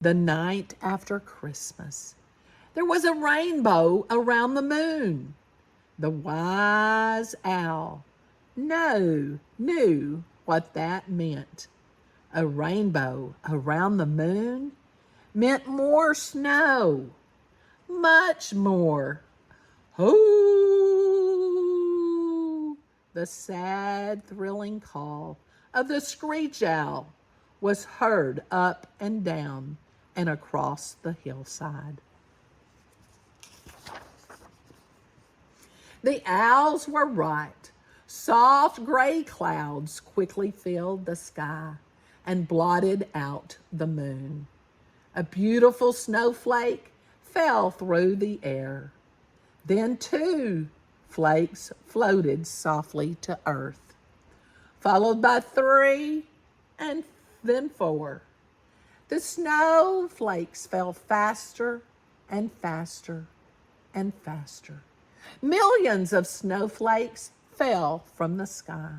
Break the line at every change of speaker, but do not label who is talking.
The night after Christmas, there was a rainbow around the moon. The wise owl knew what that meant. A rainbow around the moon meant more snow, much more. Hoo! The sad, thrilling call of the screech owl was heard up and down and across the hillside. The owls were right. Soft gray clouds quickly filled the sky and blotted out the moon. A beautiful snowflake fell through the air. Then 2 flakes floated softly to earth, followed by 3 and then 4. The snowflakes fell faster and faster and faster. Millions of snowflakes fell from the sky.